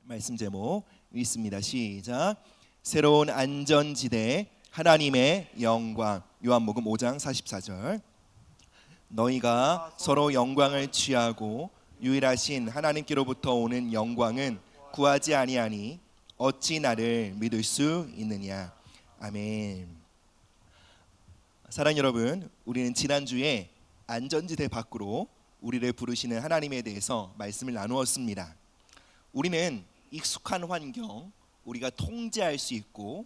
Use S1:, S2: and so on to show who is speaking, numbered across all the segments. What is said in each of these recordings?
S1: 말씀 제목 읽습니다. 시작. 새로운 안전지대 하나님의 영광. 요한복음 5장 44절. 너희가 서로 영광을 취하고 유일하신 하나님께로부터 오는 영광은 구하지 아니하니 어찌 나를 믿을 수 있느냐. 아멘. 사랑하는 여러분, 우리는 지난주에 안전지대 밖으로 우리를 부르시는 하나님에 대해서 말씀을 나누었습니다. 우리는 익숙한 환경, 우리가 통제할 수 있고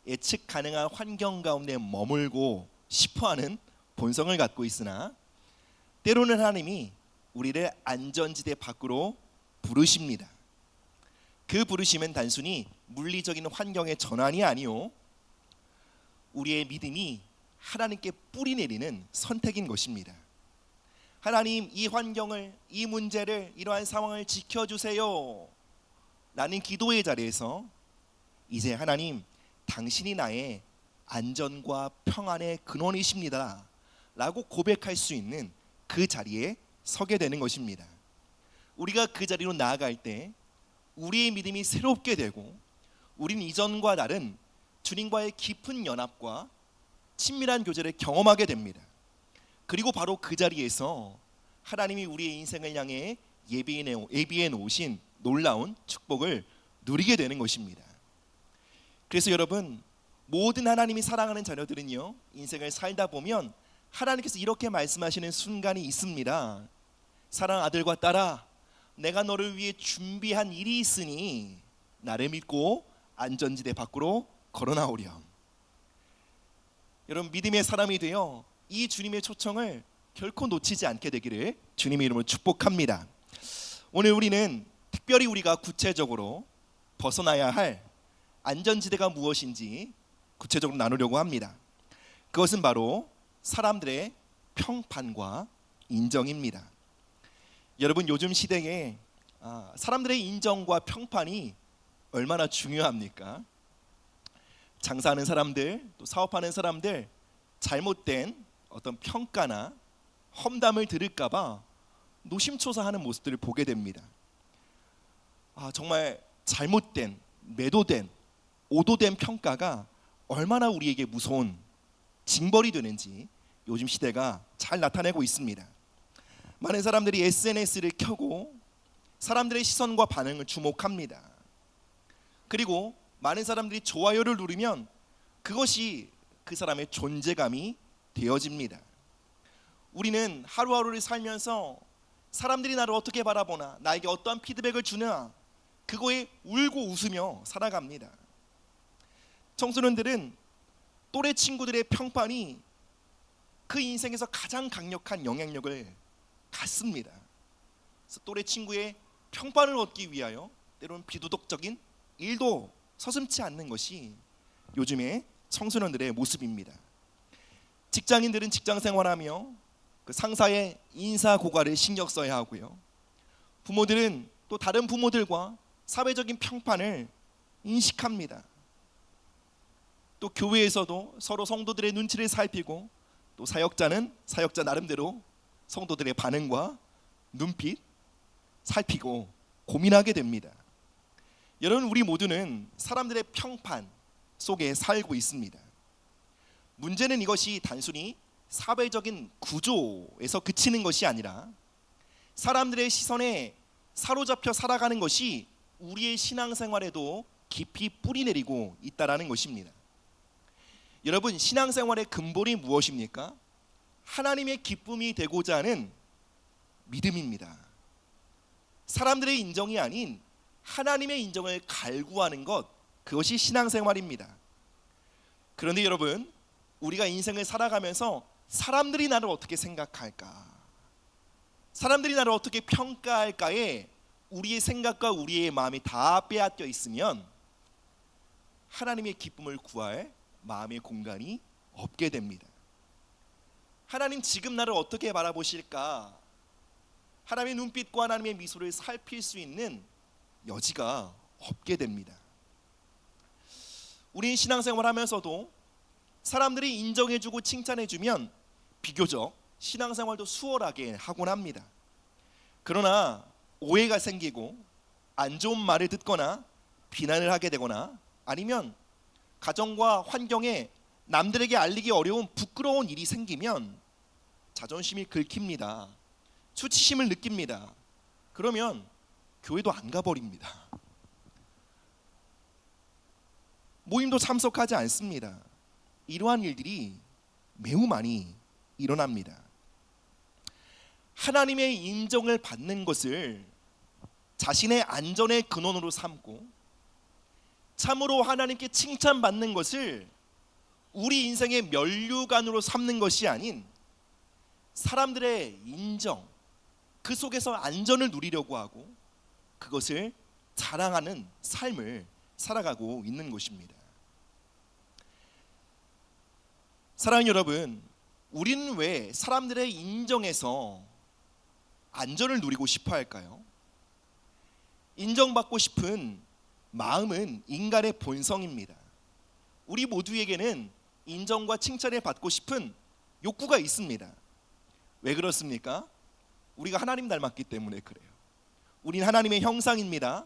S1: 예측 가능한 환경 가운데 머물고 싶어하는 본성을 갖고 있으나 때로는 하나님이 우리를 안전지대 밖으로 부르십니다. 그 부르심은 단순히 물리적인 환경의 전환이 아니요, 우리의 믿음이 하나님께 뿌리 내리는 선택인 것입니다. 하나님, 이 환경을, 이 문제를, 이러한 상황을 지켜주세요 라는 기도의 자리에서 이제 하나님, 당신이 나의 안전과 평안의 근원이십니다 라고 고백할 수 있는 그 자리에 서게 되는 것입니다. 우리가 그 자리로 나아갈 때 우리의 믿음이 새롭게 되고 우리는 이전과 다른 주님과의 깊은 연합과 친밀한 교제를 경험하게 됩니다. 그리고 바로 그 자리에서 하나님이 우리의 인생을 향해 예비해 놓으신 놀라운 축복을 누리게 되는 것입니다. 그래서 여러분, 모든 하나님이 사랑하는 자녀들은요, 인생을 살다 보면 하나님께서 이렇게 말씀하시는 순간이 있습니다. 사랑하는 아들과 딸아, 내가 너를 위해 준비한 일이 있으니 나를 믿고 안전지대 밖으로 걸어나오렴. 여러분, 믿음의 사람이 되어 이 주님의 초청을 결코 놓치지 않게 되기를 주님의 이름으로 축복합니다. 오늘 우리는 특별히 우리가 구체적으로 벗어나야 할 안전지대가 무엇인지 구체적으로 나누려고 합니다. 그것은 바로 사람들의 평판과 인정입니다. 여러분, 요즘 시대에 사람들의 인정과 평판이 얼마나 중요합니까? 장사하는 사람들, 또 사업하는 사람들, 잘못된 어떤 평가나 험담을 들을까 봐 노심초사하는 모습들을 보게 됩니다. 정말 잘못된, 매도된, 오도된 평가가 얼마나 우리에게 무서운 징벌이 되는지 요즘 시대가 잘 나타내고 있습니다. 많은 사람들이 SNS를 켜고 사람들의 시선과 반응을 주목합니다. 그리고 많은 사람들이 좋아요를 누르면 그것이 그 사람의 존재감이 되어집니다. 우리는 하루하루를 살면서 사람들이 나를 어떻게 바라보나, 나에게 어떠한 피드백을 주나, 그거에 울고 웃으며 살아갑니다. 청소년들은 또래 친구들의 평판이 그 인생에서 가장 강력한 영향력을 갖습니다. 그래서 또래 친구의 평판을 얻기 위하여 때로는 비도덕적인 일도 서슴지 않는 것이 요즘의 청소년들의 모습입니다. 직장인들은 직장 생활하며 그 상사의 인사 고과를 신경 써야 하고요, 부모들은 또 다른 부모들과 사회적인 평판을 인식합니다. 또 교회에서도 서로 성도들의 눈치를 살피고, 또 사역자는 사역자 나름대로 성도들의 반응과 눈빛 살피고 고민하게 됩니다. 여러분, 우리 모두는 사람들의 평판 속에 살고 있습니다. 문제는 이것이 단순히 사회적인 구조에서 그치는 것이 아니라 사람들의 시선에 사로잡혀 살아가는 것이 우리의 신앙생활에도 깊이 뿌리내리고 있다는 것입니다. 여러분, 신앙생활의 근본이 무엇입니까? 하나님의 기쁨이 되고자 하는 믿음입니다. 사람들의 인정이 아닌 하나님의 인정을 갈구하는 것, 그것이 신앙생활입니다. 그런데 여러분, 우리가 인생을 살아가면서 사람들이 나를 어떻게 생각할까, 사람들이 나를 어떻게 평가할까에 우리의 생각과 우리의 마음이 다 빼앗겨 있으면 하나님의 기쁨을 구할 마음의 공간이 없게 됩니다. 하나님, 지금 나를 어떻게 바라보실까, 하나님의 눈빛과 하나님의 미소를 살필 수 있는 여지가 없게 됩니다. 우린 신앙생활 하면서도 사람들이 인정해주고 칭찬해주면 비교적 신앙생활도 수월하게 하곤 합니다. 그러나 오해가 생기고 안 좋은 말을 듣거나 비난을 하게 되거나 아니면 가정과 환경에 남들에게 알리기 어려운 부끄러운 일이 생기면 자존심이 긁힙니다. 수치심을 느낍니다. 그러면 교회도 안 가버립니다. 모임도 참석하지 않습니다. 이러한 일들이 매우 많이 일어납니다. 하나님의 인정을 받는 것을 자신의 안전의 근원으로 삼고 참으로 하나님께 칭찬받는 것을 우리 인생의 면류관으로 삼는 것이 아닌 사람들의 인정, 그 속에서 안전을 누리려고 하고 그것을 자랑하는 삶을 살아가고 있는 것입니다. 사랑하는 여러분, 우리는 왜 사람들의 인정에서 안전을 누리고 싶어 할까요? 인정받고 싶은 마음은 인간의 본성입니다. 우리 모두에게는 인정과 칭찬을 받고 싶은 욕구가 있습니다. 왜 그렇습니까? 우리가 하나님 닮았기 때문에 그래요. 우린 하나님의 형상입니다.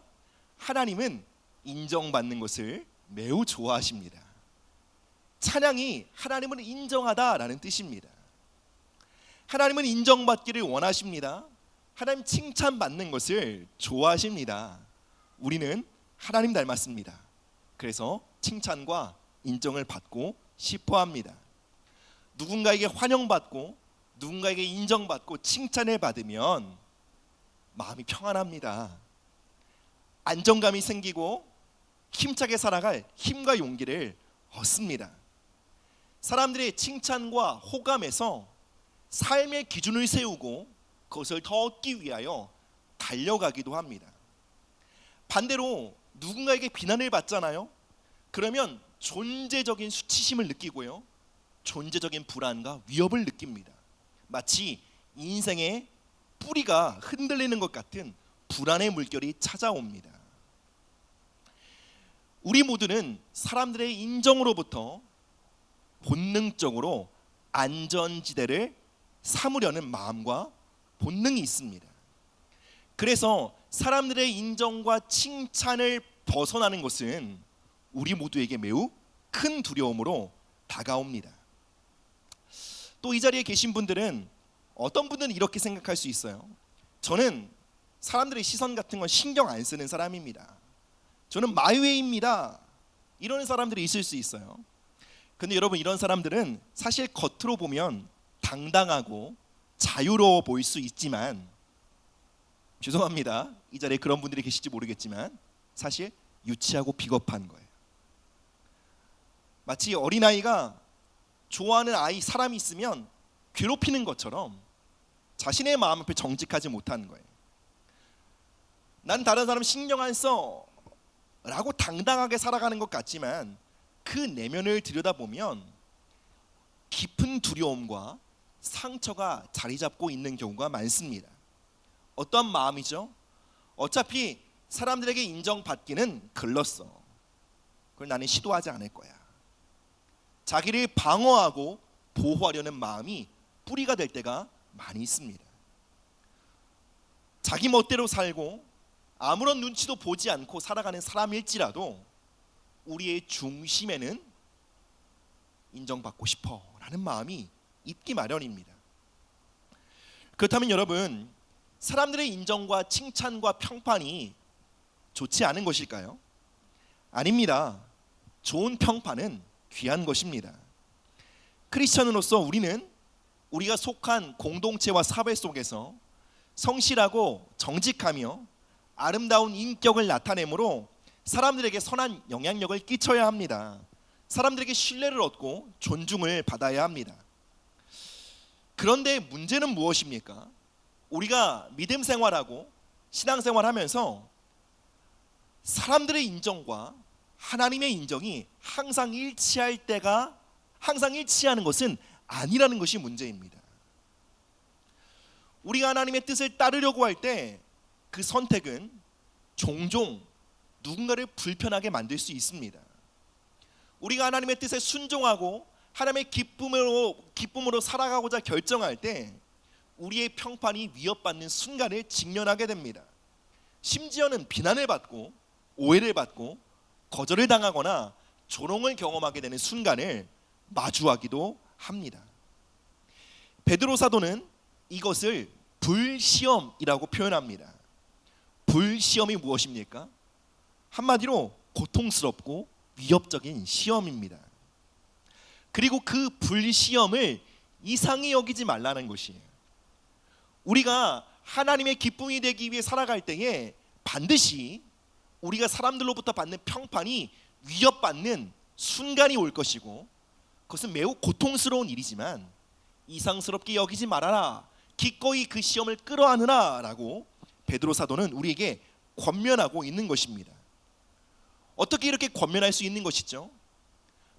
S1: 하나님은 인정받는 것을 매우 좋아하십니다. 찬양이 하나님을 인정하다라는 뜻입니다. 하나님은 인정받기를 원하십니다. 하나님 칭찬받는 것을 좋아하십니다. 우리는 하나님 닮았습니다. 그래서 칭찬과 인정을 받고 싶어 합니다. 누군가에게 환영받고 누군가에게 인정받고 칭찬을 받으면 마음이 평안합니다. 안정감이 생기고 힘차게 살아갈 힘과 용기를 얻습니다. 사람들의 칭찬과 호감에서 삶의 기준을 세우고 그것을 더 얻기 위하여 달려가기도 합니다. 반대로 누군가에게 비난을 받잖아요. 그러면 존재적인 수치심을 느끼고요, 존재적인 불안과 위협을 느낍니다. 마치 인생의 뿌리가 흔들리는 것 같은 불안의 물결이 찾아옵니다. 우리 모두는 사람들의 인정으로부터 본능적으로 안전지대를 삼으려는 마음과 본능이 있습니다. 그래서 사람들의 인정과 칭찬을 벗어나는 것은 우리 모두에게 매우 큰 두려움으로 다가옵니다. 또 이 자리에 계신 분들은 어떤 분들은 이렇게 생각할 수 있어요. 저는 사람들의 시선 같은 건 신경 안 쓰는 사람입니다. 저는 마이웨이입니다. 이런 사람들이 있을 수 있어요. 근데 여러분, 이런 사람들은 사실 겉으로 보면 당당하고 자유로워 보일 수 있지만, 죄송합니다, 이 자리에 그런 분들이 계실지 모르겠지만 사실 유치하고 비겁한 거예요. 마치 어린아이가 좋아하는 사람이 있으면 괴롭히는 것처럼 자신의 마음 앞에 정직하지 못하는 거예요. 난 다른 사람 신경 안 써 라고 당당하게 살아가는 것 같지만 그 내면을 들여다보면 깊은 두려움과 상처가 자리 잡고 있는 경우가 많습니다. 어떤 마음이죠? 어차피 사람들에게 인정받기는 글렀어. 그걸 나는 시도하지 않을 거야. 자기를 방어하고 보호하려는 마음이 뿌리가 될 때가 많이 있습니다. 자기 멋대로 살고 아무런 눈치도 보지 않고 살아가는 사람일지라도 우리의 중심에는 인정받고 싶어 라는 마음이 있기 마련입니다. 그렇다면 여러분, 사람들의 인정과 칭찬과 평판이 좋지 않은 것일까요? 아닙니다. 좋은 평판은 귀한 것입니다. 크리스천으로서 우리는 우리가 속한 공동체와 사회 속에서 성실하고 정직하며 아름다운 인격을 나타내므로 사람들에게 선한 영향력을 끼쳐야 합니다. 사람들에게 신뢰를 얻고 존중을 받아야 합니다. 그런데 문제는 무엇입니까? 우리가 믿음 생활하고 신앙 생활하면서 사람들의 인정과 하나님의 인정이 항상 일치하는 것은 아니라는 것이 문제입니다. 우리가 하나님의 뜻을 따르려고 할 때 그 선택은 종종 누군가를 불편하게 만들 수 있습니다. 우리가 하나님의 뜻에 순종하고 하나님의 기쁨으로 살아가고자 결정할 때 우리의 평판이 위협받는 순간을 직면하게 됩니다. 심지어는 비난을 받고 오해를 받고 거절을 당하거나 조롱을 경험하게 되는 순간을 마주하기도 합니다. 베드로 사도는 이것을 불시험이라고 표현합니다. 불시험이 무엇입니까? 한마디로 고통스럽고 위협적인 시험입니다. 그리고 그 불시험을 이상히 여기지 말라는 것이에요. 우리가 하나님의 기쁨이 되기 위해 살아갈 때에 반드시 우리가 사람들로부터 받는 평판이 위협받는 순간이 올 것이고, 그것은 매우 고통스러운 일이지만 이상스럽게 여기지 말아라, 기꺼이 그 시험을 끌어안으라 라고 베드로 사도는 우리에게 권면하고 있는 것입니다. 어떻게 이렇게 권면할 수 있는 것이죠?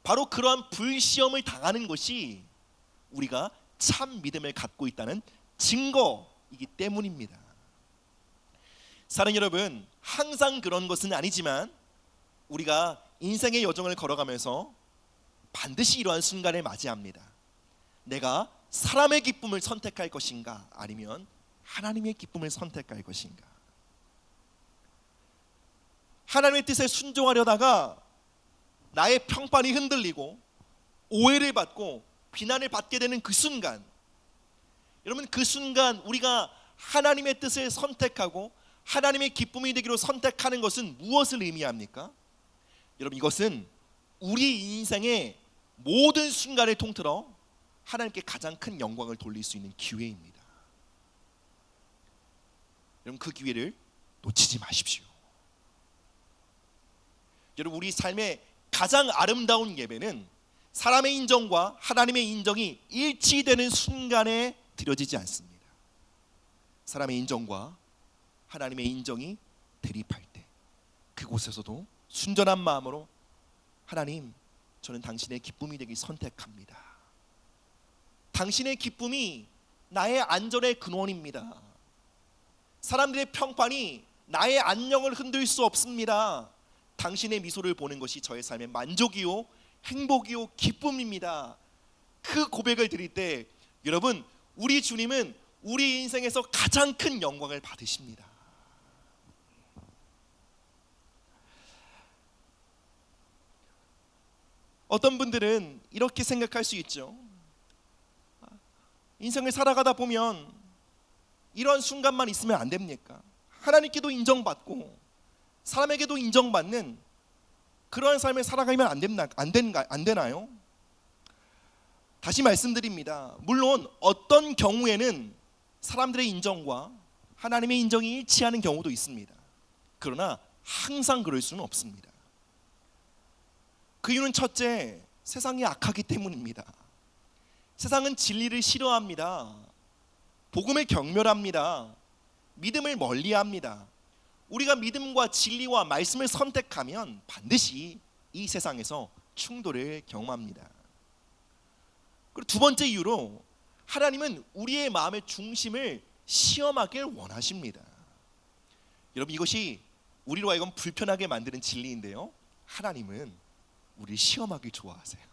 S1: 바로 그러한 불시험을 당하는 것이 우리가 참 믿음을 갖고 있다는 증거이기 때문입니다. 사랑하는 여러분, 항상 그런 것은 아니지만 우리가 인생의 여정을 걸어가면서 반드시 이러한 순간을 맞이합니다. 내가 사람의 기쁨을 선택할 것인가, 아니면 하나님의 기쁨을 선택할 것인가. 하나님의 뜻에 순종하려다가 나의 평판이 흔들리고 오해를 받고 비난을 받게 되는 그 순간, 여러분, 그 순간 우리가 하나님의 뜻을 선택하고 하나님의 기쁨이 되기로 선택하는 것은 무엇을 의미합니까? 여러분, 이것은 우리 인생의 모든 순간을 통틀어 하나님께 가장 큰 영광을 돌릴 수 있는 기회입니다. 여러분, 그 기회를 놓치지 마십시오. 여러분, 우리 삶의 가장 아름다운 예배는 사람의 인정과 하나님의 인정이 일치되는 순간에 드려지지 않습니다. 사람의 인정과 하나님의 인정이 대립할 때, 그곳에서도 순전한 마음으로 하나님, 저는 당신의 기쁨이 되길 선택합니다. 당신의 기쁨이 나의 안전의 근원입니다. 사람들의 평판이 나의 안녕을 흔들 수 없습니다. 당신의 미소를 보는 것이 저의 삶의 만족이요, 행복이요, 기쁨입니다. 그 고백을 드릴 때 여러분, 우리 주님은 우리 인생에서 가장 큰 영광을 받으십니다. 어떤 분들은 이렇게 생각할 수 있죠. 인생을 살아가다 보면 이런 순간만 있으면 안 됩니까? 하나님께도 인정받고 사람에게도 인정받는 그러한 삶을 살아가면 안 되나요? 다시 말씀드립니다. 물론 어떤 경우에는 사람들의 인정과 하나님의 인정이 일치하는 경우도 있습니다. 그러나 항상 그럴 수는 없습니다. 그 이유는 첫째, 세상이 악하기 때문입니다. 세상은 진리를 싫어합니다. 복음을 경멸합니다. 믿음을 멀리합니다. 우리가 믿음과 진리와 말씀을 선택하면 반드시 이 세상에서 충돌을 경험합니다. 그리고 두 번째 이유로, 하나님은 우리의 마음의 중심을 시험하길 원하십니다. 여러분, 이것이 우리로 하여금 불편하게 만드는 진리인데요, 하나님은 우리를 시험하길 좋아하세요.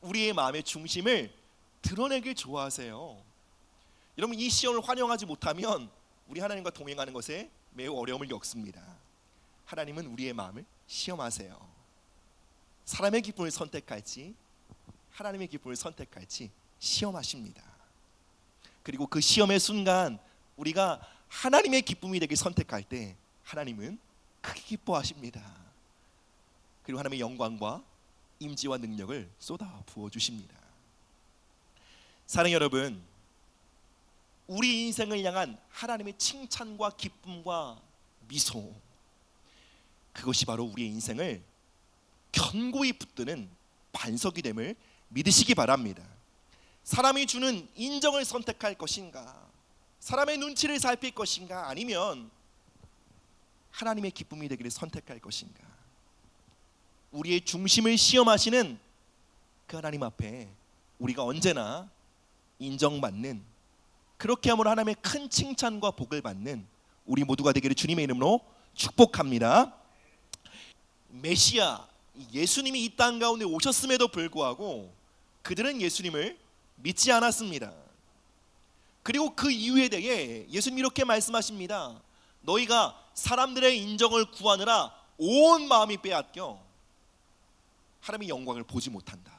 S1: 우리의 마음의 중심을 드러내길 좋아하세요. 여러분, 이 시험을 환영하지 못하면 우리 하나님과 동행하는 것에 매우 어려움을 겪습니다. 하나님은 우리의 마음을 시험하세요. 사람의 기쁨을 선택할지 하나님의 기쁨을 선택할지 시험하십니다. 그리고 그 시험의 순간 우리가 하나님의 기쁨이 되길 선택할 때 하나님은 크게 기뻐하십니다. 그리고 하나님의 영광과 임재와 능력을 쏟아 부어주십니다. 사랑하는 여러분, 우리 인생을 향한 하나님의 칭찬과 기쁨과 미소, 그것이 바로 우리의 인생을 견고히 붙드는 반석이 됨을 믿으시기 바랍니다. 사람이 주는 인정을 선택할 것인가, 사람의 눈치를 살필 것인가, 아니면 하나님의 기쁨이 되기를 선택할 것인가, 우리의 중심을 시험하시는 그 하나님 앞에 우리가 언제나 인정받는, 그렇게 함으로 하나님의 큰 칭찬과 복을 받는 우리 모두가 되기를 주님의 이름으로 축복합니다. 메시아 예수님이 이 땅 가운데 오셨음에도 불구하고 그들은 예수님을 믿지 않았습니다. 그리고 그 이유에 대해 예수님이 이렇게 말씀하십니다. 너희가 사람들의 인정을 구하느라 온 마음이 빼앗겨 하나님의 영광을 보지 못한다.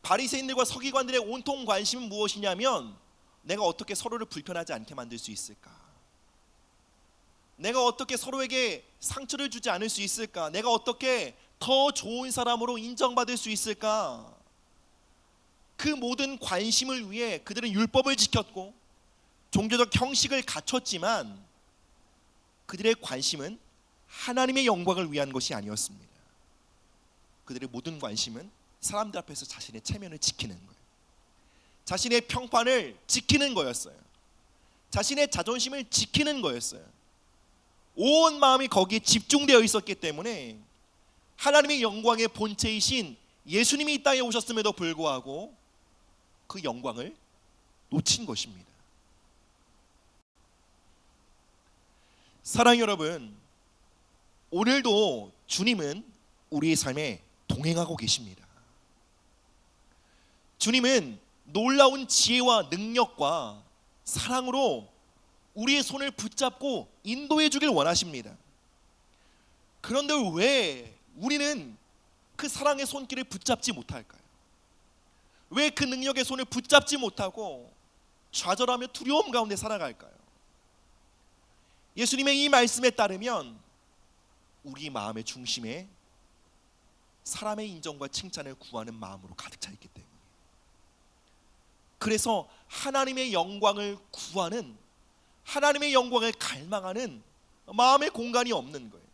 S1: 바리새인들과 서기관들의 온통 관심은 무엇이냐면 내가 어떻게 서로를 불편하지 않게 만들 수 있을까? 내가 어떻게 서로에게 상처를 주지 않을 수 있을까? 내가 어떻게 더 좋은 사람으로 인정받을 수 있을까? 그 모든 관심을 위해 그들은 율법을 지켰고 종교적 형식을 갖췄지만 그들의 관심은 하나님의 영광을 위한 것이 아니었습니다. 그들의 모든 관심은 사람들 앞에서 자신의 체면을 지키는 거예요. 자신의 평판을 지키는 거였어요. 자신의 자존심을 지키는 거였어요. 온 마음이 거기에 집중되어 있었기 때문에 하나님의 영광의 본체이신 예수님이 이 땅에 오셨음에도 불구하고 그 영광을 놓친 것입니다. 사랑하는 여러분, 오늘도 주님은 우리의 삶에 동행하고 계십니다. 주님은 놀라운 지혜와 능력과 사랑으로 우리의 손을 붙잡고 인도해 주길 원하십니다. 그런데 왜 우리는 그 사랑의 손길을 붙잡지 못할까요? 왜 그 능력의 손을 붙잡지 못하고 좌절하며 두려움 가운데 살아갈까요? 예수님의 이 말씀에 따르면 우리 마음의 중심에 사람의 인정과 칭찬을 구하는 마음으로 가득 차 있기 때문에, 그래서 하나님의 영광을 구하는, 하나님의 영광을 갈망하는 마음의 공간이 없는 거예요.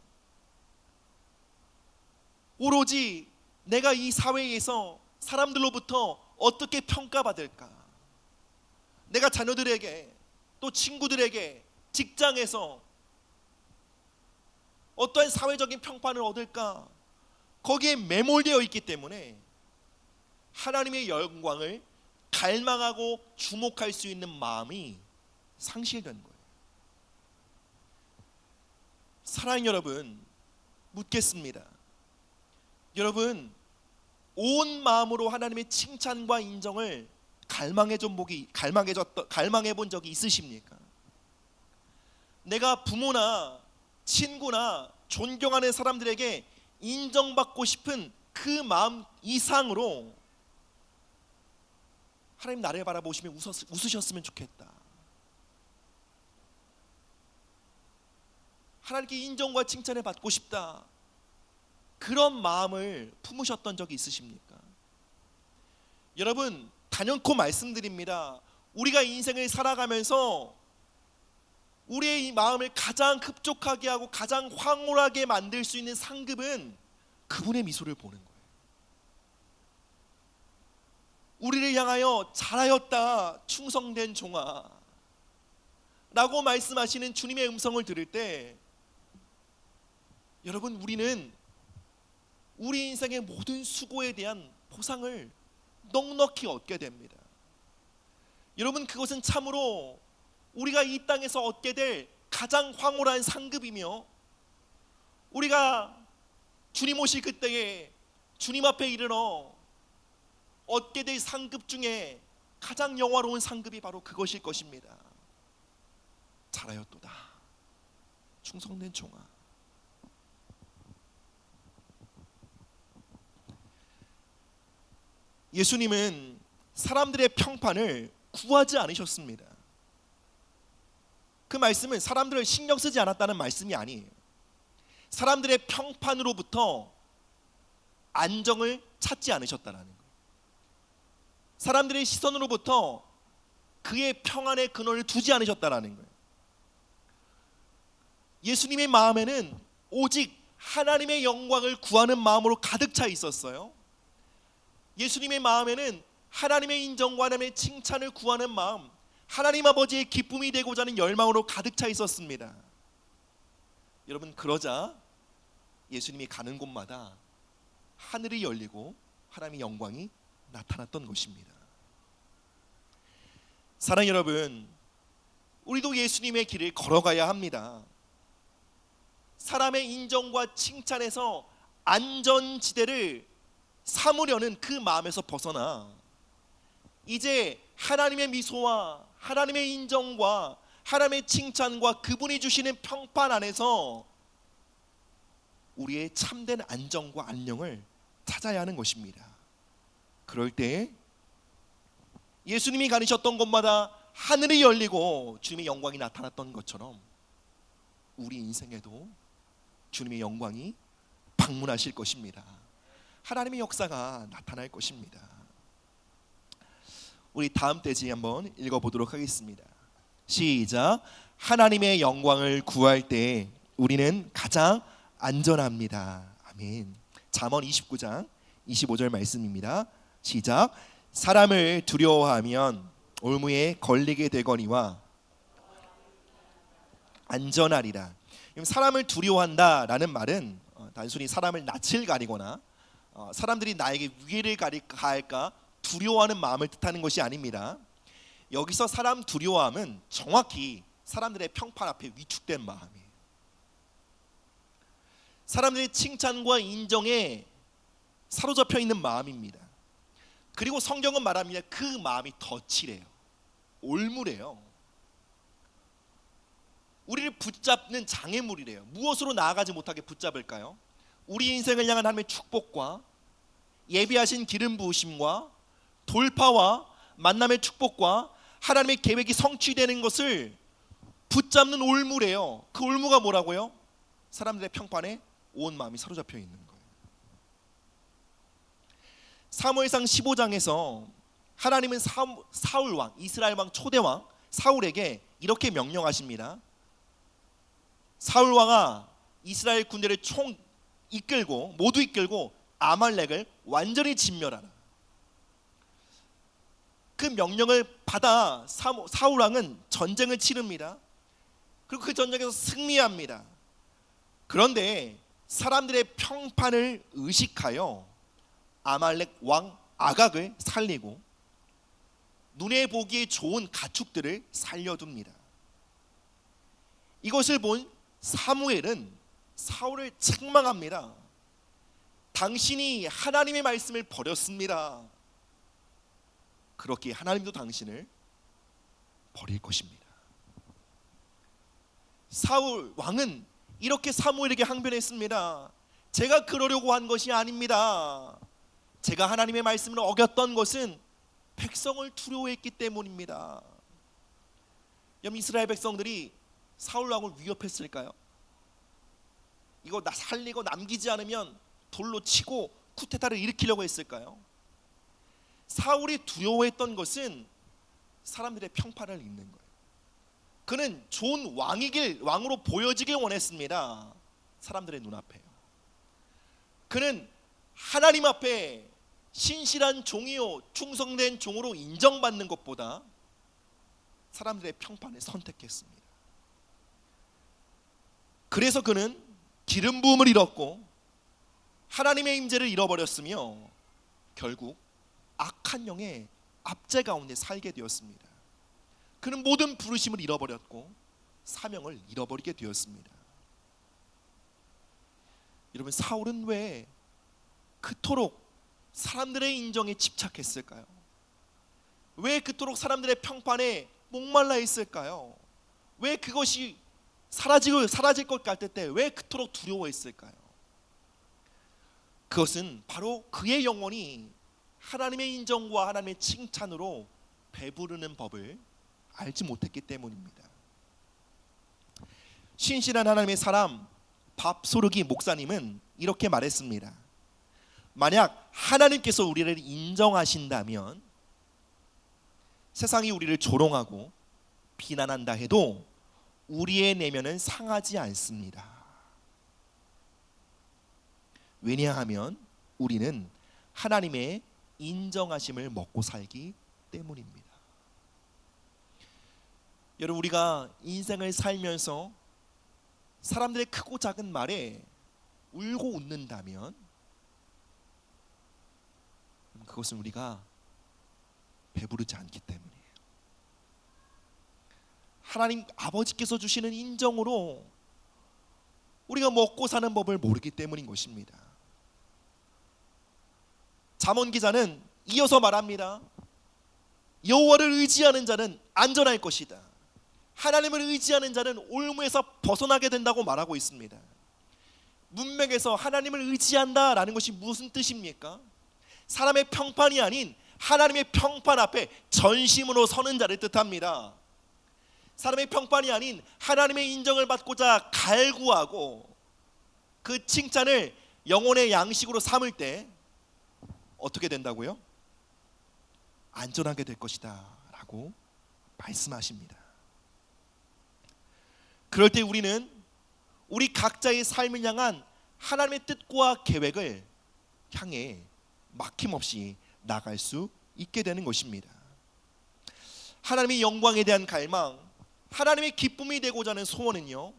S1: 오로지 내가 이 사회에서 사람들로부터 어떻게 평가받을까, 내가 자녀들에게 또 친구들에게 직장에서 어떠한 사회적인 평판을 얻을까, 거기에 매몰되어 있기 때문에 하나님의 영광을 갈망하고 주목할 수 있는 마음이 상실된 거예요. 사랑하는 여러분, 묻겠습니다. 여러분, 온 마음으로 하나님의 칭찬과 인정을 갈망해 본 적이 있으십니까? 내가 부모나 친구나 존경하는 사람들에게 인정받고 싶은 그 마음 이상으로 하나님 나를 바라보시며 웃으셨으면 좋겠다, 하나님께 인정과 칭찬을 받고 싶다, 그런 마음을 품으셨던 적이 있으십니까? 여러분, 단연코 말씀드립니다. 우리가 인생을 살아가면서 우리의 이 마음을 가장 흡족하게 하고 가장 황홀하게 만들 수 있는 상급은 그분의 미소를 보는 거예요. 우리를 향하여 잘하였다 충성된 종아 라고 말씀하시는 주님의 음성을 들을 때, 여러분, 우리는 우리 인생의 모든 수고에 대한 보상을 넉넉히 얻게 됩니다. 여러분, 그것은 참으로 우리가 이 땅에서 얻게 될 가장 황홀한 상급이며, 우리가 주님 오실 그때에 주님 앞에 이르러 얻게 될 상급 중에 가장 영화로운 상급이 바로 그것일 것입니다. 잘하였도다 충성된 종아. 예수님은 사람들의 평판을 구하지 않으셨습니다. 그 말씀은 사람들을 신경 쓰지 않았다는 말씀이 아니에요. 사람들의 평판으로부터 안정을 찾지 않으셨다는 거예요. 사람들의 시선으로부터 그의 평안의 근원을 두지 않으셨다는 거예요. 예수님의 마음에는 오직 하나님의 영광을 구하는 마음으로 가득 차 있었어요. 예수님의 마음에는 하나님의 인정과 하나님의 칭찬을 구하는 마음, 하나님 아버지의 기쁨이 되고자 하는 열망으로 가득 차 있었습니다. 여러분, 그러자 예수님이 가는 곳마다 하늘이 열리고 하나님의 영광이 나타났던 것입니다. 사랑하는 여러분, 우리도 예수님의 길을 걸어가야 합니다. 사람의 인정과 칭찬에서 안전지대를 삼으려는 그 마음에서 벗어나 이제 하나님의 미소와 하나님의 인정과 하나님의 칭찬과 그분이 주시는 평판 안에서 우리의 참된 안정과 안녕을 찾아야 하는 것입니다. 그럴 때 예수님이 가르쳤던 곳마다 하늘이 열리고 주님의 영광이 나타났던 것처럼 우리 인생에도 주님의 영광이 방문하실 것입니다. 하나님의 역사가 나타날 것입니다. 우리 다음 페이지 한번 읽어보도록 하겠습니다. 시작. 하나님의 영광을 구할 때 우리는 가장 안전합니다. 아멘. 잠언 29장 25절 말씀입니다. 시작. 사람을 두려워하면 올무에 걸리게 되거니와 안전하리라. 사람을 두려워한다라는 말은 단순히 사람을 낯을 가리거나 사람들이 나에게 위해를 가할까 두려워하는 마음을 뜻하는 것이 아닙니다. 여기서 사람 두려워함은 정확히 사람들의 평판 앞에 위축된 마음이에요. 사람들의 칭찬과 인정에 사로잡혀 있는 마음입니다. 그리고 성경은 말합니다. 그 마음이 덫이래요. 올무래요. 우리를 붙잡는 장애물이래요. 무엇으로 나아가지 못하게 붙잡을까요? 우리 인생을 향한 하나님의 축복과 예비하신 기름 부으심과 돌파와 만남의 축복과 하나님의 계획이 성취되는 것을 붙잡는 올무래요. 그 올무가 뭐라고요? 사람들의 평판에 온 마음이 사로잡혀 있는 거예요. 사무엘상 15장에서 하나님은 사울 왕, 이스라엘 왕 초대 왕 사울에게 이렇게 명령하십니다. 사울 왕아, 이스라엘 군대를 모두 이끌고 아말렉을 완전히 진멸하라. 그 명령을 받아 사울 왕은 전쟁을 치릅니다. 그리고 그 전쟁에서 승리합니다. 그런데 사람들의 평판을 의식하여 아말렉 왕 아각을 살리고 눈에 보기에 좋은 가축들을 살려둡니다. 이것을 본 사무엘은 사울을 책망합니다. 당신이 하나님의 말씀을 버렸습니다. 그렇게 하나님도 당신을 버릴 것입니다. 사울 왕은 이렇게 사무엘에게 항변했습니다. 제가 그러려고 한 것이 아닙니다. 제가 하나님의 말씀을 어겼던 것은 백성을 두려워했기 때문입니다. 여러분, 이스라엘 백성들이 사울 왕을 위협했을까요? 이거 나 살리고 남기지 않으면 돌로 치고 쿠데타를 일으키려고 했을까요? 사울이 두려워했던 것은 사람들의 평판을 잇는 거예요. 그는 좋은 왕으로 보여지길 원했습니다. 사람들의 눈앞에요. 그는 하나님 앞에 신실한 종이요 충성된 종으로 인정받는 것보다 사람들의 평판을 선택했습니다. 그래서 그는 기름 부음을 잃었고 하나님의 임재를 잃어버렸으며 결국 악한 영의 압제 가운데 살게 되었습니다. 그는 모든 부르심을 잃어버렸고 사명을 잃어버리게 되었습니다. 여러분, 사울은 왜 그토록 사람들의 인정에 집착했을까요? 왜 그토록 사람들의 평판에 목말라 있을까요? 왜 그것이 사라질 것 같을 때 왜 그토록 두려워했을까요? 그것은 바로 그의 영혼이 하나님의 인정과 하나님의 칭찬으로 배부르는 법을 알지 못했기 때문입니다. 신실한 하나님의 사람 밥소르기 목사님은 이렇게 말했습니다. 만약 하나님께서 우리를 인정하신다면 세상이 우리를 조롱하고 비난한다 해도 우리의 내면은 상하지 않습니다. 왜냐하면 우리는 하나님의 인정하심을 먹고 살기 때문입니다. 여러분, 우리가 인생을 살면서 사람들의 크고 작은 말에 울고 웃는다면 그것은 우리가 배부르지 않기 때문이에요. 하나님 아버지께서 주시는 인정으로 우리가 먹고 사는 법을 모르기 때문인 것입니다. 잠언 기자는 이어서 말합니다. 여호와를 의지하는 자는 안전할 것이다. 하나님을 의지하는 자는 올무에서 벗어나게 된다고 말하고 있습니다. 문맥에서 하나님을 의지한다라는 것이 무슨 뜻입니까? 사람의 평판이 아닌 하나님의 평판 앞에 전심으로 서는 자를 뜻합니다. 사람의 평판이 아닌 하나님의 인정을 받고자 갈구하고 그 칭찬을 영혼의 양식으로 삼을 때 어떻게 된다고요? 안전하게 될 것이다 라고 말씀하십니다. 그럴 때 우리는 우리 각자의 삶을 향한 하나님의 뜻과 계획을 향해 막힘없이 나갈 수 있게 되는 것입니다. 하나님의 영광에 대한 갈망, 하나님의 기쁨이 되고자 하는 소원은요,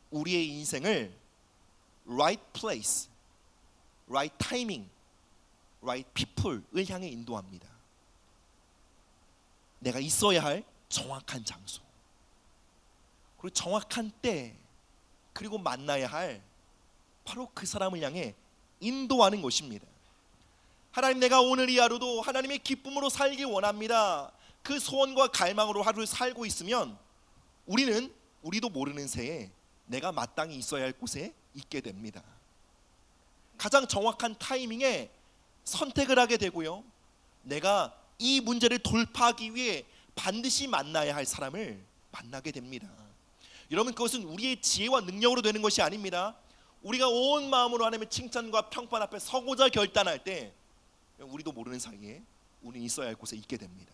S1: 우리의 인생을 right place, right timing, right people을 향해 인도합니다. 내가 있어야 할 정확한 장소, 그리고 정확한 때, 그리고 만나야 할 바로 그 사람을 향해 인도하는 것입니다. 하나님, 내가 오늘 이 하루도 하나님의 기쁨으로 살기 원합니다. 그 소원과 갈망으로 하루를 살고 있으면 우리도 모르는 새에 내가 마땅히 있어야 할 곳에 있게 됩니다. 가장 정확한 타이밍에 선택을 하게 되고요, 내가 이 문제를 돌파하기 위해 반드시 만나야 할 사람을 만나게 됩니다. 여러분, 그것은 우리의 지혜와 능력으로 되는 것이 아닙니다. 우리가 온 마음으로 하나님의 칭찬과 평판 앞에 서고자 결단할 때 우리도 모르는 사이에 우리는 있어야 할 곳에 있게 됩니다.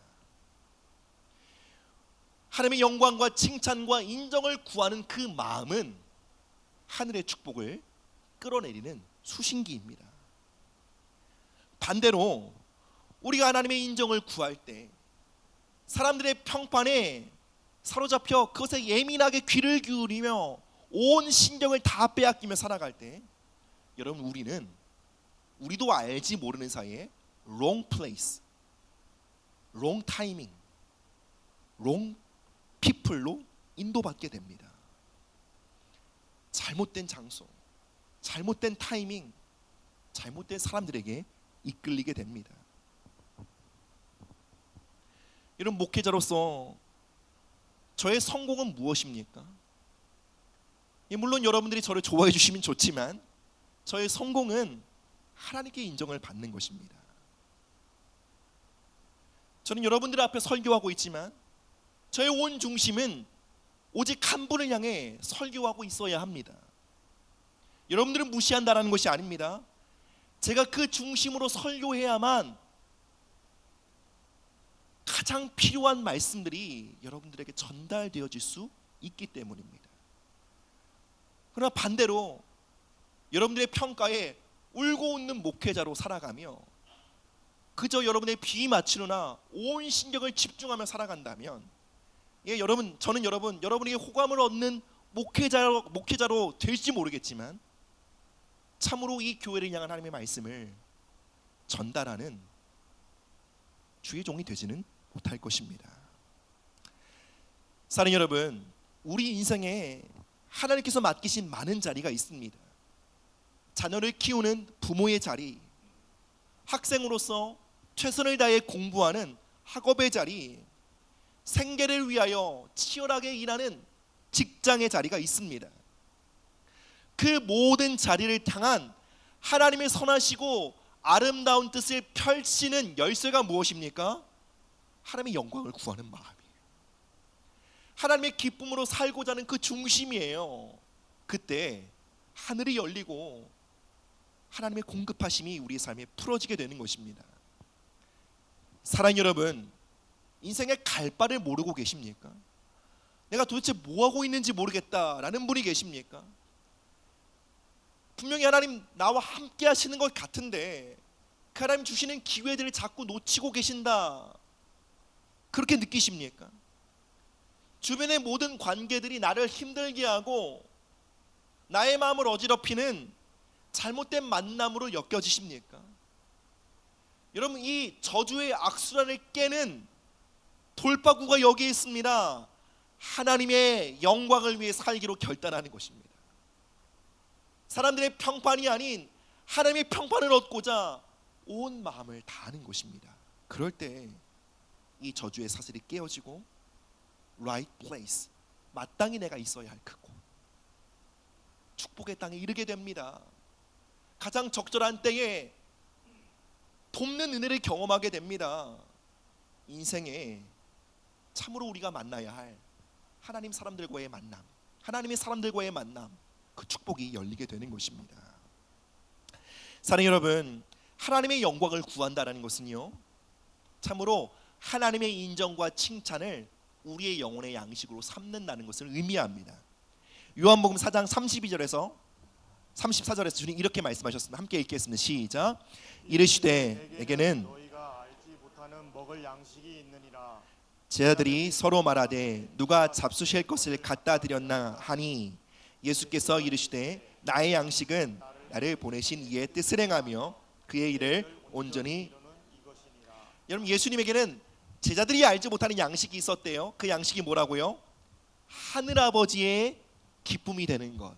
S1: 하나님의 영광과 칭찬과 인정을 구하는 그 마음은 하늘의 축복을 끌어내리는 수신기입니다. 반대로 우리가 하나님의 인정을 구할 때 사람들의 평판에 사로잡혀 그것에 예민하게 귀를 기울이며 온 신경을 다 빼앗기며 살아갈 때, 여러분, 우리도 알지 모르는 사이에 wrong place, wrong timing, wrong people로 인도받게 됩니다. 잘못된 장소, 잘못된 타이밍, 잘못된 사람들에게 이끌리게 됩니다. 이런 목회자로서 저의 성공은 무엇입니까? 물론 여러분들이 저를 좋아해 주시면 좋지만 저의 성공은 하나님께 인정을 받는 것입니다. 저는 여러분들 앞에 설교하고 있지만 저의 온 중심은 오직 한 분을 향해 설교하고 있어야 합니다. 여러분들은 무시한다라는 것이 아닙니다. 제가 그 중심으로 설교해야만 가장 필요한 말씀들이 여러분들에게 전달되어질 수 있기 때문입니다. 그러나 반대로 여러분들의 평가에 울고 웃는 목회자로 살아가며 그저 여러분의 비 맞추느라 온 신경을 집중하며 살아간다면, 저는 여러분에게 호감을 얻는 목회자로 될지 모르겠지만 참으로 이 교회를 향한 하나님의 말씀을 전달하는 주의 종이 되지는 못할 것입니다. 사랑하는 여러분, 우리 인생에 하나님께서 맡기신 많은 자리가 있습니다. 자녀를 키우는 부모의 자리, 학생으로서 최선을 다해 공부하는 학업의 자리, 생계를 위하여 치열하게 일하는 직장의 자리가 있습니다. 그 모든 자리를 향한 하나님의 선하시고 아름다운 뜻을 펼치는 열쇠가 무엇입니까? 하나님의 영광을 구하는 마음이에요. 하나님의 기쁨으로 살고자 하는 그 중심이에요. 그때 하늘이 열리고 하나님의 공급하심이 우리의 삶에 풀어지게 되는 것입니다. 사랑하는 여러분, 인생의 갈 바를 모르고 계십니까? 내가 도대체 뭐하고 있는지 모르겠다라는 분이 계십니까? 분명히 하나님 나와 함께 하시는 것 같은데 그 하나님 주시는 기회들을 자꾸 놓치고 계신다, 그렇게 느끼십니까? 주변의 모든 관계들이 나를 힘들게 하고 나의 마음을 어지럽히는 잘못된 만남으로 엮여지십니까? 여러분, 이 저주의 악순환을 깨는 돌파구가 여기에 있습니다. 하나님의 영광을 위해 살기로 결단하는 것입니다. 사람들의 평판이 아닌 하나님의 평판을 얻고자 온 마음을 다하는 것입니다. 그럴 때 이 저주의 사슬이 깨어지고 right place, 마땅히 내가 있어야 할 그곳, 축복의 땅에 이르게 됩니다. 가장 적절한 때에 돕는 은혜를 경험하게 됩니다. 인생에 참으로 우리가 만나야 할 하나님 사람들과의 만남, 하나님의 사람들과의 만남, 그 축복이 열리게 되는 것입니다. 사랑하는 여러분, 하나님의 영광을 구한다는 것은요, 참으로 하나님의 인정과 칭찬을 우리의 영혼의 양식으로 삼는다는 것을 의미합니다. 요한복음 4장 32절에서 34절에서 주님 이렇게 말씀하셨습니다. 함께 읽겠습니다. 시작. 이르시되 내게는
S2: 너희가 알지 못하는 먹을 양식이 있느니라.
S1: 제자들이 서로 말하되 누가 잡수실 것을 갖다 드렸나 하니 예수께서 이르시되 나의 양식은 나를 보내신 이의 뜻을 행하며 그의 일을 온전히. 여러분, 예수님에게는 제자들이 알지 못하는 양식이 있었대요. 그 양식이 뭐라고요? 하늘아버지의 기쁨이 되는 것.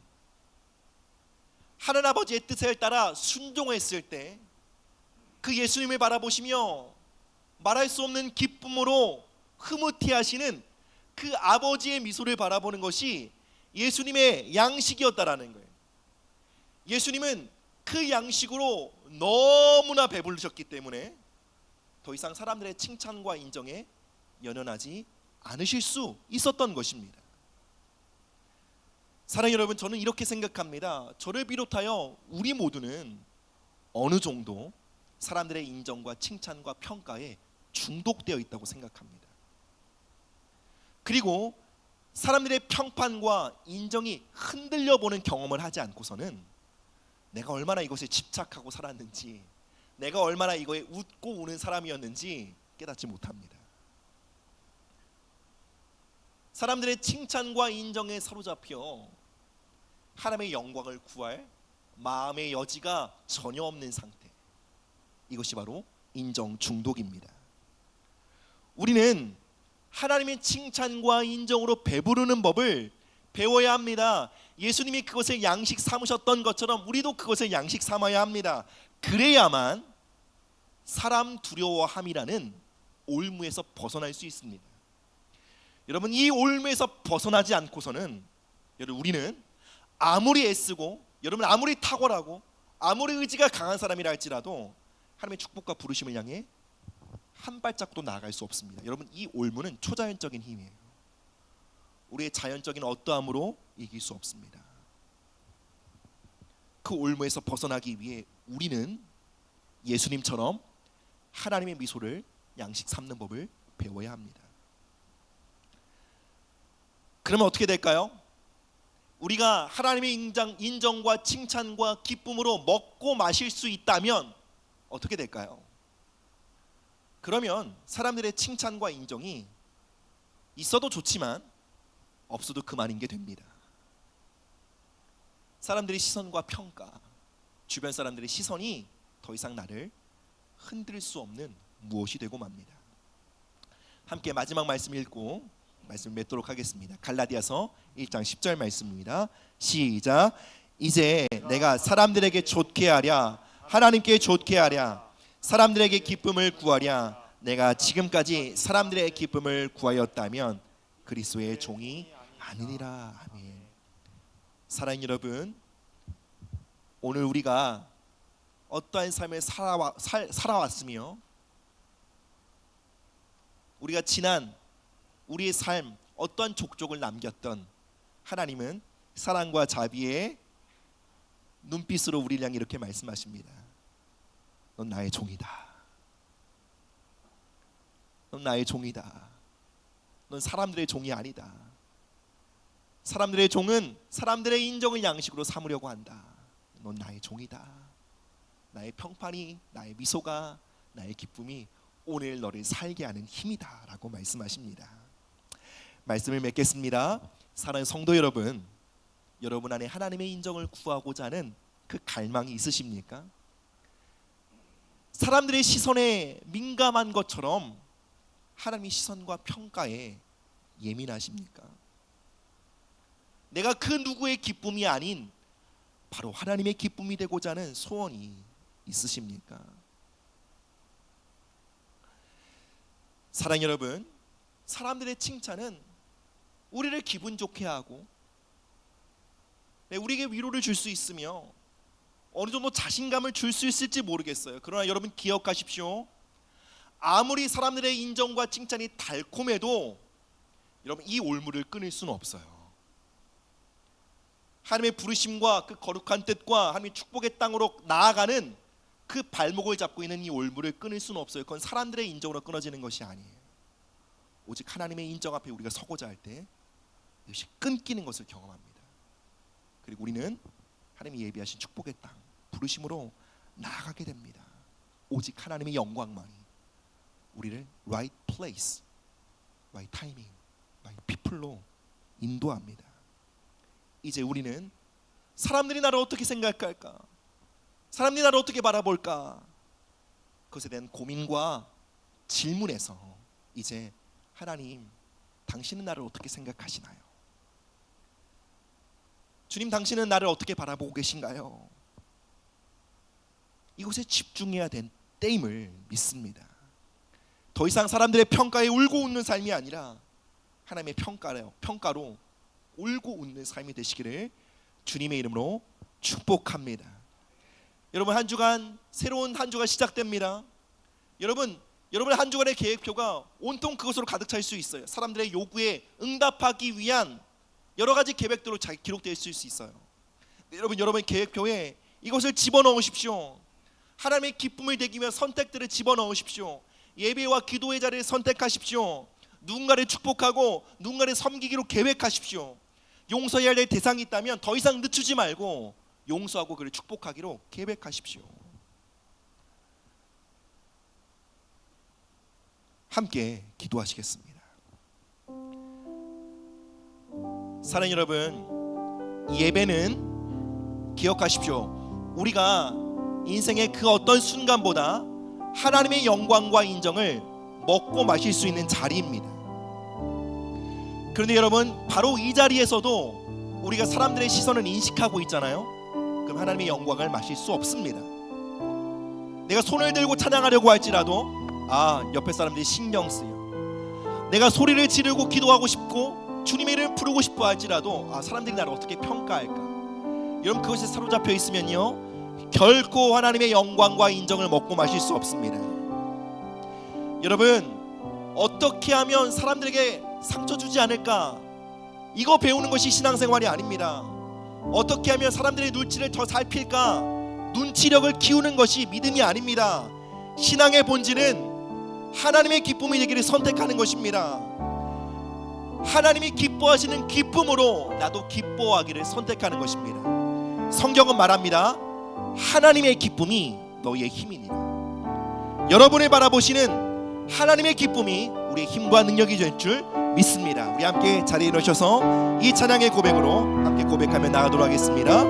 S1: 하늘아버지의 뜻을 따라 순종했을 때 그 예수님을 바라보시며 말할 수 없는 기쁨으로 흐뭇해하시는 그 아버지의 미소를 바라보는 것이 예수님의 양식이었다라는 거예요. 예수님은 그 양식으로 너무나 배부르셨기 때문에 더 이상 사람들의 칭찬과 인정에 연연하지 않으실 수 있었던 것입니다. 사랑하는 여러분, 저는 이렇게 생각합니다. 저를 비롯하여 우리 모두는 어느 정도 사람들의 인정과 칭찬과 평가에 중독되어 있다고 생각합니다. 그리고 사람들의 평판과 인정이 흔들려 보는 경험을 하지 않고서는 내가 얼마나 이것에 집착하고 살았는지, 내가 얼마나 이거에 웃고 우는 사람이었는지 깨닫지 못합니다. 사람들의 칭찬과 인정에 사로잡혀 하나님의 영광을 구할 마음의 여지가 전혀 없는 상태, 이것이 바로 인정 중독입니다. 우리는 하나님의 칭찬과 인정으로 배부르는 법을 배워야 합니다. 예수님이 그것을 양식 삼으셨던 것처럼 우리도 그것을 양식 삼아야 합니다. 그래야만 사람 두려워함이라는 올무에서 벗어날 수 있습니다. 여러분, 이 올무에서 벗어나지 않고서는 여러분, 우리는 아무리 애쓰고, 여러분 아무리 탁월하고 아무리 의지가 강한 사람이라 할지라도 하나님의 축복과 부르심을 향해 한 발짝도 나아갈 수 없습니다. 여러분, 이 올무는 초자연적인 힘이에요. 우리의 자연적인 어떠함으로 이길 수 없습니다. 그 올무에서 벗어나기 위해 우리는 예수님처럼 하나님의 미소를 양식 삼는 법을 배워야 합니다. 그러면 어떻게 될까요? 우리가 하나님의 인정과 칭찬과 기쁨으로 먹고 마실 수 있다면 어떻게 될까요? 그러면 사람들의 칭찬과 인정이 있어도 좋지만 없어도 그만인 게 됩니다. 사람들의 시선과 평가, 주변 사람들의 시선이 더 이상 나를 흔들 수 없는 무엇이 되고 맙니다. 함께 마지막 말씀 읽고 말씀을 맺도록 하겠습니다. 갈라디아서 1장 10절 말씀입니다. 시작. 이제 내가 사람들에게 좋게 하랴 하나님께 좋게 하랴 사람들에게 기쁨을 구하랴 내가 지금까지 사람들의 기쁨을 구하였다면 그리스도의 종이 아니니라. 아멘. 사랑하는 여러분, 오늘 우리가 어떠한 삶을 살아왔으며 우리가 지난 우리의 삶 어떠한 족족을 남겼던 하나님은 사랑과 자비의 눈빛으로 우리를 향해 이렇게 말씀하십니다. 넌 나의 종이다. 넌 나의 종이다. 넌 사람들의 종이 아니다. 사람들의 종은 사람들의 인정을 양식으로 삼으려고 한다. 넌 나의 종이다. 나의 평판이, 나의 미소가, 나의 기쁨이 오늘 너를 살게 하는 힘이다 라고 말씀하십니다. 말씀을 맺겠습니다. 사랑하는 성도 여러분, 여러분 안에 하나님의 인정을 구하고자 하는 그 갈망이 있으십니까? 사람들의 시선에 민감한 것처럼 하나님의 시선과 평가에 예민하십니까? 내가 그 누구의 기쁨이 아닌 바로 하나님의 기쁨이 되고자 하는 소원이 있으십니까? 사랑 여러분, 사람들의 칭찬은 우리를 기분 좋게 하고 우리에게 위로를 줄 수 있으며 어느 정도 자신감을 줄 수 있을지 모르겠어요. 그러나 여러분 기억하십시오. 아무리 사람들의 인정과 칭찬이 달콤해도 여러분 이 올무를 끊을 수는 없어요. 하나님의 부르심과 그 거룩한 뜻과 하나님의 축복의 땅으로 나아가는 그 발목을 잡고 있는 이 올무를 끊을 수는 없어요. 그건 사람들의 인정으로 끊어지는 것이 아니에요. 오직 하나님의 인정 앞에 우리가 서고자 할 때 이것이 끊기는 것을 경험합니다. 그리고 우리는 하나님이 예비하신 축복의 땅, 부르심으로 나아가게 됩니다. 오직 하나님의 영광만이 우리를 right place, right timing, right people로 인도합니다. 이제 우리는 사람들이 나를 어떻게 생각할까? 사람들이 나를 어떻게 바라볼까? 그것에 대한 고민과 질문에서 이제 하나님, 당신은 나를 어떻게 생각하시나요? 주님, 당신은 나를 어떻게 바라보고 계신가요? 이곳에 집중해야 된 때임을 믿습니다. 더 이상 사람들의 평가에 울고 웃는 삶이 아니라 하나님의 평가로 울고 웃는 삶이 되시기를 주님의 이름으로 축복합니다. 여러분, 한 주간 새로운 한 주가 시작됩니다. 여러분의 한 주간의 계획표가 온통 그것으로 가득 찰 수 있어요. 사람들의 요구에 응답하기 위한 여러 가지 계획들로 기록되어 있을 수 있어요. 여러분의 계획표에 이것을 집어넣으십시오. 하나님의 기쁨을 되기 위한 선택들을 집어넣으십시오. 예배와 기도의 자리를 선택하십시오. 누군가를 축복하고 누군가를 섬기기로 계획하십시오. 용서해야 될 대상이 있다면 더 이상 늦추지 말고 용서하고 그를 축복하기로 계획하십시오. 함께 기도하시겠습니다. 사랑하는 여러분, 예배는 기억하십시오. 우리가 인생의 그 어떤 순간보다 하나님의 영광과 인정을 먹고 마실 수 있는 자리입니다. 그런데 여러분, 바로 이 자리에서도 우리가 사람들의 시선을 인식하고 있잖아요. 그럼 하나님의 영광을 마실 수 없습니다. 내가 손을 들고 찬양하려고 할지라도 옆에 사람들이 신경 쓰여. 내가 소리를 지르고 기도하고 싶고 주님의 이름을 부르고 싶어 할지라도 사람들이 나를 어떻게 평가할까? 여러분, 그것에 사로잡혀 있으면요, 결코 하나님의 영광과 인정을 먹고 마실 수 없습니다. 여러분, 어떻게 하면 사람들에게 상처 주지 않을까? 이거 배우는 것이 신앙생활이 아닙니다. 어떻게 하면 사람들의 눈치를 더 살필까? 눈치력을 키우는 것이 믿음이 아닙니다. 신앙의 본질은 하나님의 기쁨이 되기를 선택하는 것입니다. 하나님이 기뻐하시는 기쁨으로 나도 기뻐하기를 선택하는 것입니다. 성경은 말합니다. 하나님의 기쁨이 너희의 힘이니라. 여러분을 바라보시는 하나님의 기쁨이 우리의 힘과 능력이 될 줄 믿습니다. 우리 함께 자리에 일어서서 이 찬양의 고백으로 함께 고백하며 나가도록 하겠습니다.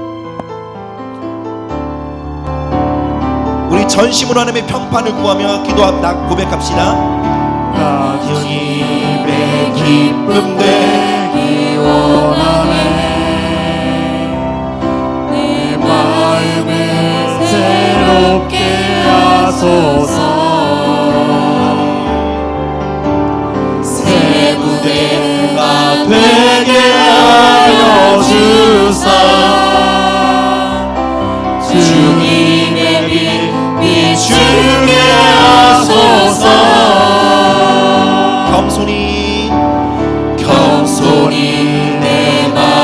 S1: 우리 전심으로 하나님의 평판을 구하며 고백합시다. 주님의 기쁨 되기 원하네.
S3: 내 마음을 새롭게 하소서. 새 무대가 되게 하여 주사. 주님의 빛 비추게 하소서. 겸손히 내 마음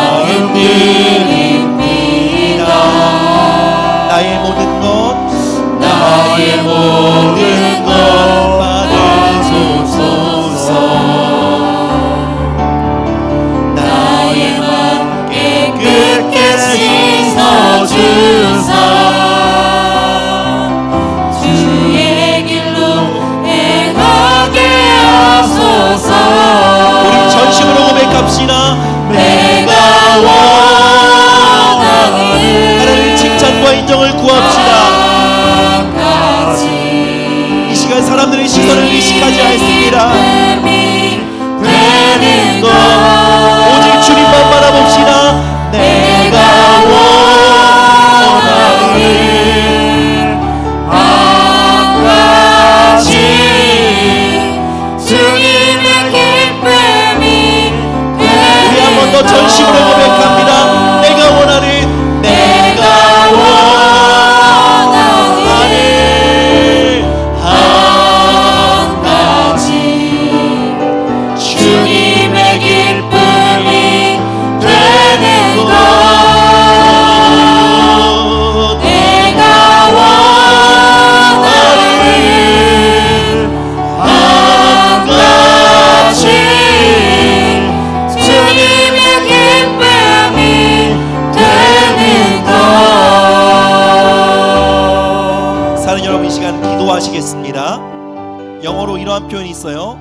S1: 기도하시겠습니다. 영어로 이러한 표현이 있어요.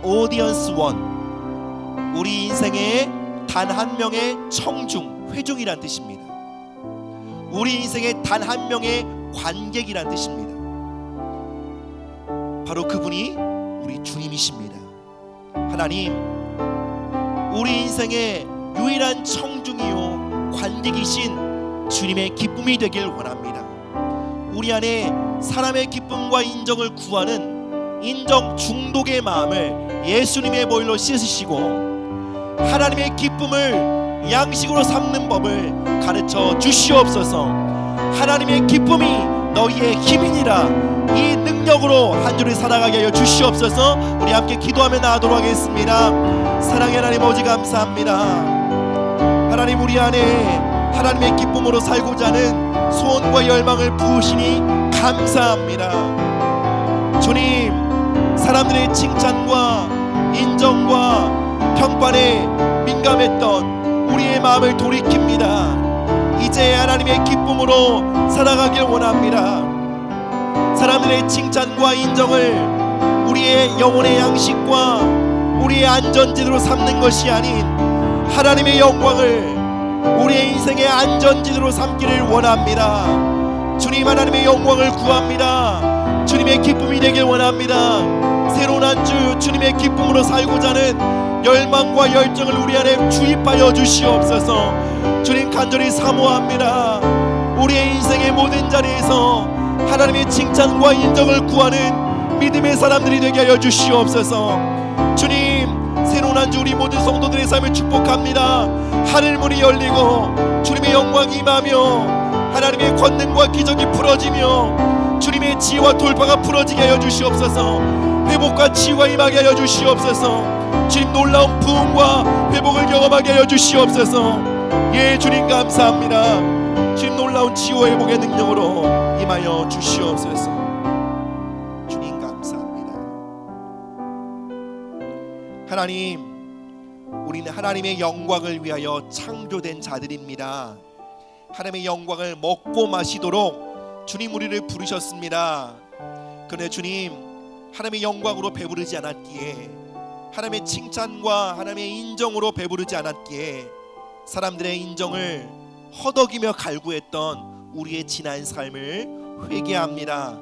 S1: Audience one. 우리 인생의 단 한 명의 청중, 회중이란 뜻입니다. 우리 인생의 단 한 명의 관객이란 뜻입니다. 바로 그분이 우리 주님이십니다. 하나님, 우리 인생의 유일한 청중이요 관객이신 주님의 기쁨이 되길 원합니다. 우리 안에 사람의 기쁨과 인정을 구하는 인정 중독의 마음을 예수님의 보혈로 씻으시고 하나님의 기쁨을 양식으로 삼는 법을 가르쳐 주시옵소서. 하나님의 기쁨이 너희의 힘이니라. 이 능력으로 한 주를 살아가게 하여 주시옵소서. 우리 함께 기도하며 나아가도록 하겠습니다. 사랑의 하나님 아버지 감사합니다. 하나님, 우리 안에 하나님의 기쁨으로 살고자 하는 소원과 열망을 부으시니 감사합니다. 주님, 사람들의 칭찬과 인정과 평판에 민감했던 우리의 마음을 돌이킵니다. 이제 하나님의 기쁨으로 살아가길 원합니다. 사람들의 칭찬과 인정을 우리의 영혼의 양식과 우리의 안전지대로 삼는 것이 아닌 하나님의 영광을 우리의 인생의 안전지대로 삼기를 원합니다. 주님, 하나님의 영광을 구합니다. 주님의 기쁨이 되길 원합니다. 새로운 한 주 주님의 기쁨으로 살고자 하는 열망과 열정을 우리 안에 주입하여 주시옵소서. 주님, 간절히 사모합니다. 우리의 인생의 모든 자리에서 하나님의 칭찬과 인정을 구하는 믿음의 사람들이 되게 하여 주시옵소서. 주님, 새로운 한 주 우리 모든 성도들의 삶을 축복합니다. 하늘문이 열리고 주님의 영광이 임하며 하나님의 권능과 기적이 풀어지며 주님의 지혜와 돌파가 풀어지게 하여 주시옵소서. 회복과 치유가 임하게 하여 주시옵소서. 주님, 놀라운 부흥과 회복을 경험하게 하여 주시옵소서. 예, 주님 감사합니다. 주님, 놀라운 치유와 회복의 능력으로 임하여 주시옵소서. 주님 감사합니다. 하나님, 우리는 하나님의 영광을 위하여 창조된 자들입니다. 하나님의 영광을 먹고 마시도록 주님 우리를 부르셨습니다. 그런데 주님, 하나님의 영광으로 배부르지 않았기에, 하나님의 칭찬과 하나님의 인정으로 배부르지 않았기에 사람들의 인정을 허덕이며 갈구했던 우리의 지난 삶을 회개합니다.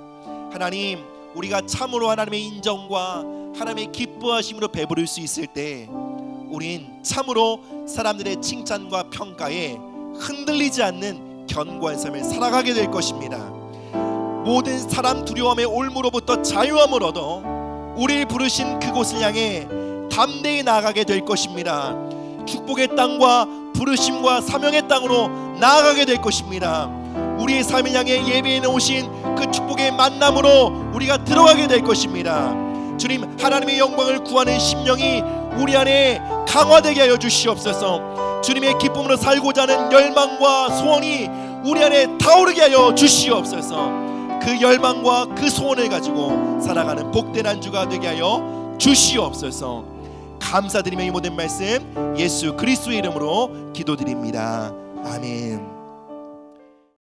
S1: 하나님, 우리가 참으로 하나님의 인정과 하나님의 기뻐하심으로 배부를 수 있을 때 우린 참으로 사람들의 칭찬과 평가에 흔들리지 않는 견고한 삶을 살아가게 될 것입니다. 모든 사람 두려움의 올무로부터 자유함을 얻어 우리를 부르신 그곳을 향해 담대히 나아가게 될 것입니다. 축복의 땅과 부르심과 사명의 땅으로 나아가게 될 것입니다. 우리의 삶을 향해 예배해 놓으신 그 축복의 만남으로 우리가 들어가게 될 것입니다. 주님, 하나님의 영광을 구하는 심령이 우리 안에 강화되게 하여 주시옵소서. 주님의 기쁨으로 살고자 하는 열망과 소원이 우리 안에 타오르게 하여 주시옵소서. 그 열망과 그 소원을 가지고 살아가는 복된 한 주가 되게 하여 주시옵소서. 감사드리며 이 모든 말씀 예수 그리스도의 이름으로 기도드립니다. 아멘.